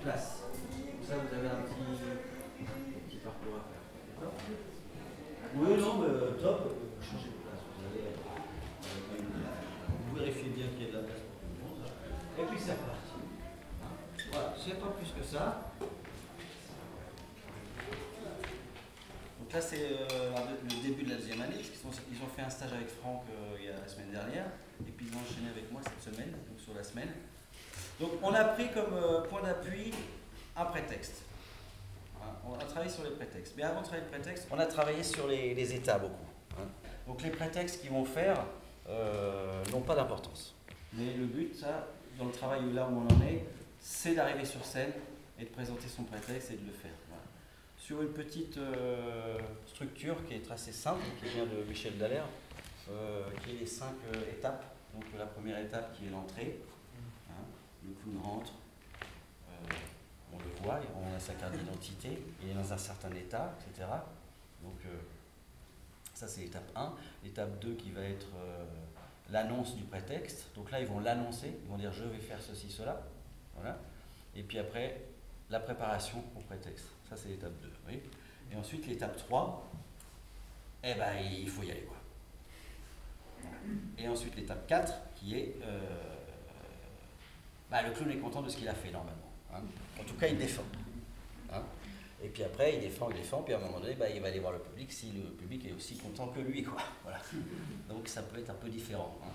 place. Pour ça, vous avez un petit parcours à faire. D'accord? Oui, non, mais top. Changez de place. Vous vérifiez bien qu'il y a de la place pour tout le monde. Et puis c'est reparti. Voilà, c'est pas plus que ça. Donc là, c'est le début de la deuxième année, parce qu'ils ont fait un stage avec Franck il y a la semaine dernière, et puis ils ont enchaîné avec moi cette semaine, donc sur la semaine. Donc on a pris comme point d'appui un prétexte. Hein, on a travaillé sur les prétextes. Mais avant de travailler le prétexte, on a travaillé sur les états beaucoup. Hein. Donc les prétextes qu'ils vont faire n'ont pas d'importance. Mais le but, ça, dans le travail là où on en est, c'est d'arriver sur scène et de présenter son prétexte et de le faire. Voilà. Sur une petite structure qui est assez simple, qui vient de Michel Dallaire, qui est les 5 étapes. Donc la première étape qui est l'entrée, hein, le clown rentre, on le voit, on a sa carte d'identité, il est dans un certain état, etc. Donc ça c'est l'étape 1. L'étape 2 qui va être l'annonce du prétexte. Donc là ils vont l'annoncer, ils vont dire je vais faire ceci, cela. Voilà. Et puis après, la préparation au prétexte. Ça, c'est l'étape 2. Oui. Et ensuite, l'étape 3, eh ben, il faut y aller, quoi. Et ensuite, l'étape 4, qui est... le clown est content de ce qu'il a fait, normalement. Hein. En tout cas, il défend. Hein. Et puis après, il défend, puis à un moment donné, il va aller voir le public si le public est aussi content que lui, quoi. Voilà. Donc, ça peut être un peu différent. Hein.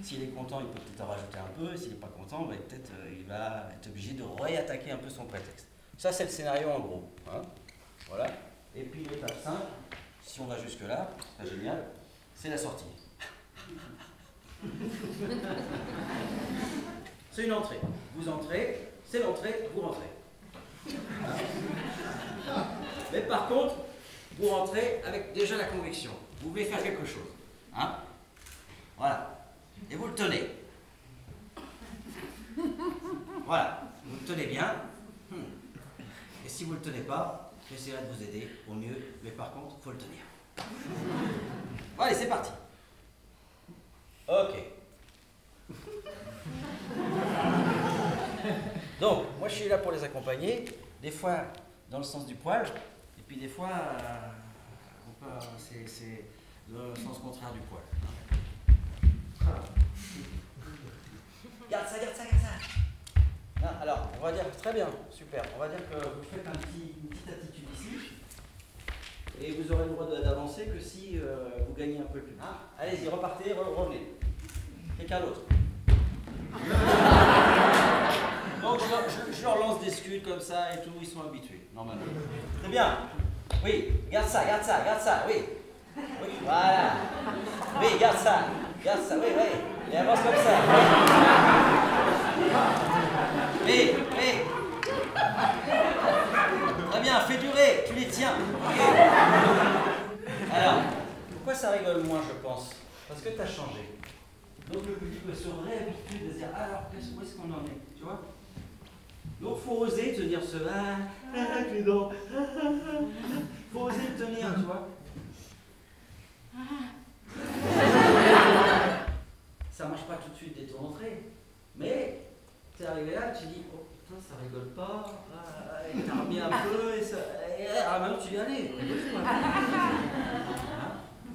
S'il est content, il peut peut-être en rajouter un peu. S'il n'est pas content, peut-être il va être obligé de réattaquer un peu son prétexte. Ça, c'est le scénario en gros. Hein. Voilà. Et puis l'étape 5, si on va jusque-là, c'est génial, c'est la sortie. C'est une entrée. Vous entrez, c'est l'entrée, vous rentrez. Hein. Mais par contre, vous rentrez avec déjà la conviction. Vous voulez faire quelque chose. Hein. Voilà. Et vous le tenez. Voilà, vous le tenez bien. Et si vous ne le tenez pas, j'essaierai de vous aider au mieux, mais par contre, il faut le tenir. Bon, allez, c'est parti. Ok. Donc, moi je suis là pour les accompagner, des fois dans le sens du poil, et puis des fois, c'est le sens contraire du poil. Garde ça, garde ça, garde ça. Non, alors, on va dire, très bien, super. On va dire que vous faites une petite attitude ici. Et vous aurez le droit d'avancer que si vous gagnez un peu le public. Ah, allez-y, repartez, revenez. Quelqu'un d'autre. Donc, je leur lance des scuds comme ça et tout, ils sont habitués, normalement. Très bien. Oui, garde ça, garde ça, garde ça, oui. Oui, voilà. Oui, garde ça, oui, oui. Et avance comme ça. Oui, oui. Très bien, fais durer, tu les tiens. Okay. Alors, pourquoi ça rigole moins, je pense? Parce que tu as changé. Donc le public va se réhabituer de se dire, alors, où est-ce qu'on en est? Tu vois? Donc il faut oser tenir ce les dents. Faut oser le tenir, tu vois? Ça marche pas tout de suite dès ton entrée, mais tu es arrivé là, tu dis, oh putain, ça rigole pas, et t'as remis un peu, et ça. Maintenant tu dis, allez,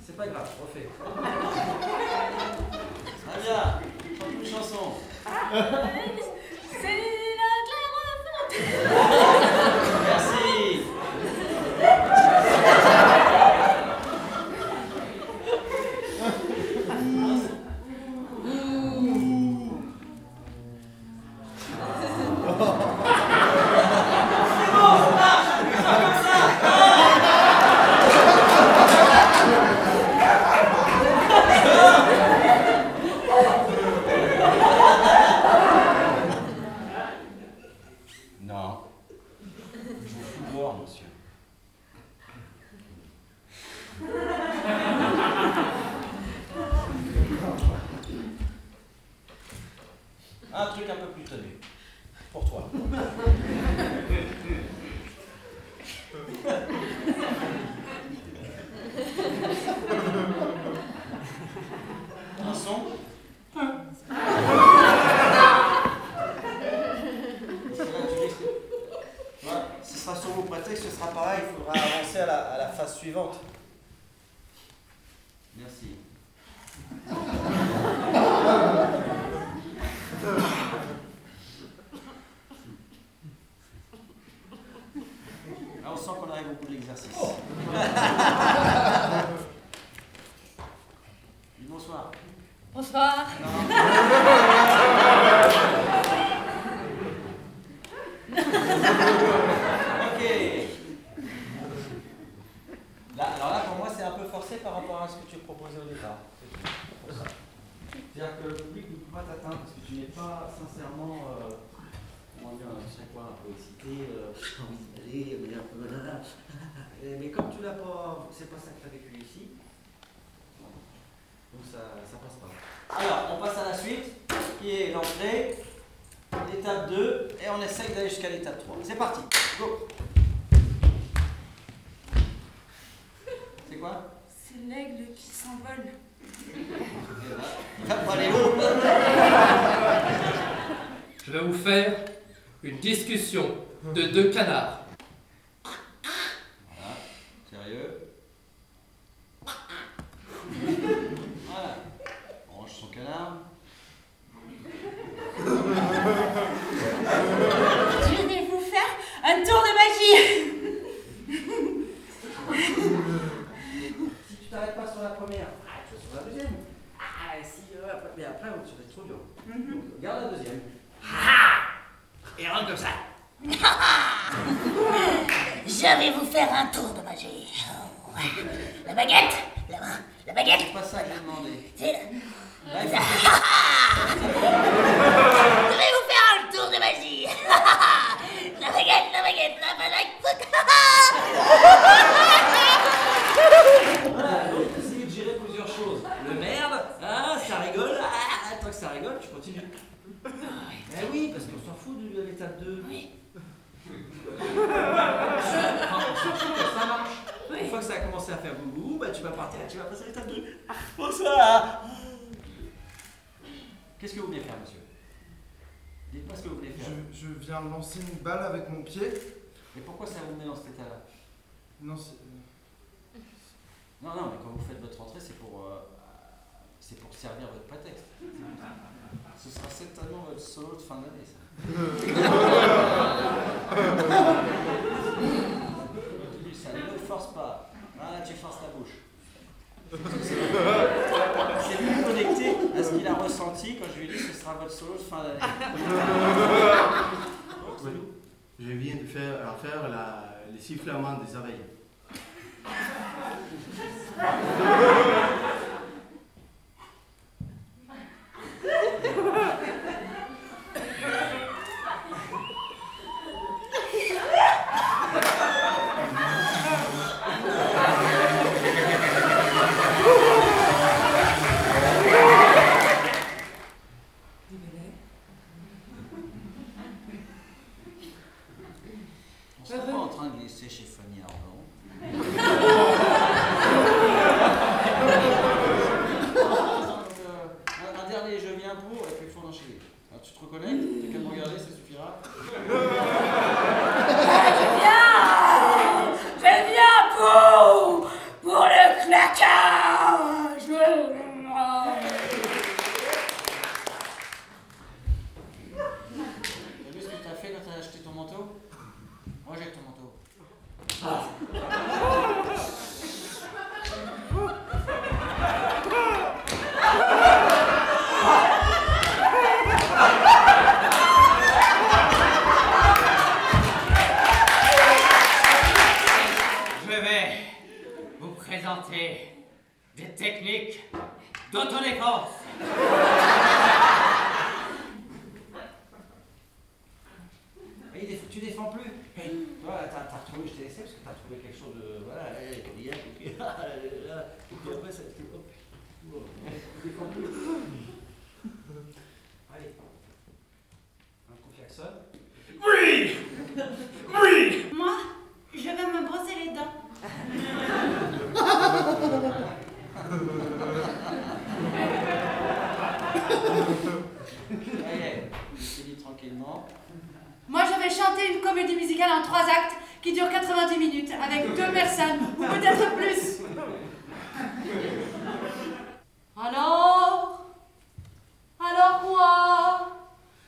c'est pas grave, refais. Très bien, chante une chanson. C'est la claire. Merci. Un truc un peu plus tenu. Pour toi. Un son. nouveau prétexte, ce sera pareil, il faudra avancer à la phase suivante. Merci. Là, on sent qu'on arrive au bout de l'exercice. Dis bonsoir. Bonsoir. Ok. Là, alors là, pour moi, c'est un peu forcé par rapport à ce que tu proposais au départ. C'est-à-dire que le public ne peut pas t'atteindre parce que tu n'es pas sincèrement, comment dire, chaque fois un peu excité, envie d'aller, mais comme tu l'as pas, c'est pas ça que tu as vécu ici, donc ça passe pas. Alors, on passe à la suite, qui est l'entrée, l'étape 2, et on essaye d'aller jusqu'à l'étape 3. C'est parti, go. C'est quoi? C'est l'aigle qui s'envole. Il va pas aller haut. Je vais vous faire une discussion de deux canards. Voilà, sérieux. Voilà, on range son canard. Je vais vous faire un tour de magie. Si tu t'arrêtes pas sur la première, tu vas sur la deuxième. Mais après, ça va être trop dur. Donc, regarde la deuxième. Et rentre comme ça. Je vais vous faire un tour de magie. La baguette, la baguette. C'est pas ça que j'ai demandé. Là, il faut Je vais vous faire un tour de magie. La baguette, la baguette, la baguette. Voilà, donc essayer de gérer plusieurs choses. Le merde, ça rigole, tant que ça rigole, tu continues. Eh oui, parce qu'on s'en fout de l'étape 2. Oui. Enfin, on s'en fout que ça marche. Une fois que ça a commencé à faire boubou, bah, tu vas partir, tu vas passer à l'étape 2. Bonsoir. Qu'est-ce que vous voulez faire, monsieur? Dites-moi ce que vous voulez faire. Je viens lancer une balle avec mon pied. Mais pourquoi ça vous met dans cet état-là? Non, c'est... Non, mais quand vous faites votre entrée, c'est pour servir votre prétexte. Ce sera certainement votre solo de fin d'année, ça. Ça ne force pas. Là, tu forces la bouche. C'est plus connecté à ce qu'il a ressenti quand je lui ai dit que ce sera votre solo de fin d'année. Oui. Je viens de faire les sifflements des abeilles. On serait pas en train de glisser chez Fanny Ardant. Un dernier, je viens pour, et puis il faut enchaîner. Alors, tu te reconnais? T'as qu'à me regarder, ça suffira. Je viens pour le claquage. T'as vu ce que t'as fait quand t'as acheté ton manteau? Moi j'ai ton manteau. Je vais vous présenter des techniques d'autodéfense. Tu défends plus. Hey, toi, t'as retrouvé, je t'ai laissé parce que t'as trouvé quelque chose de. Voilà, et puis après, ça. Hop. Tu défends plus. Allez. Un coup klaxon. Oui! Oui! Moi, je vais me brosser les dents. Allez, je te dis tranquillement. Moi, je vais chanter une comédie musicale en 3 actes qui dure 90 minutes avec 2 personnes, ou peut-être plus. Alors quoi?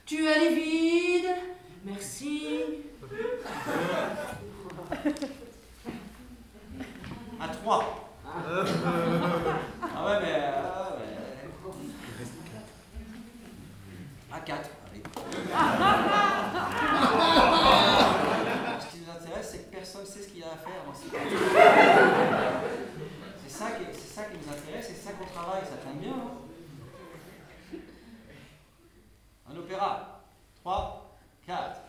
Tu es livide? Merci. À 3. Ah ouais, mais. À 4. Allez. Ce qui nous intéresse, c'est que personne ne sait ce qu'il y a à faire dans ces C'est ça qui nous intéresse, c'est ça qu'on travaille, ça tombe bien. Hein. Un opéra. 3, 4.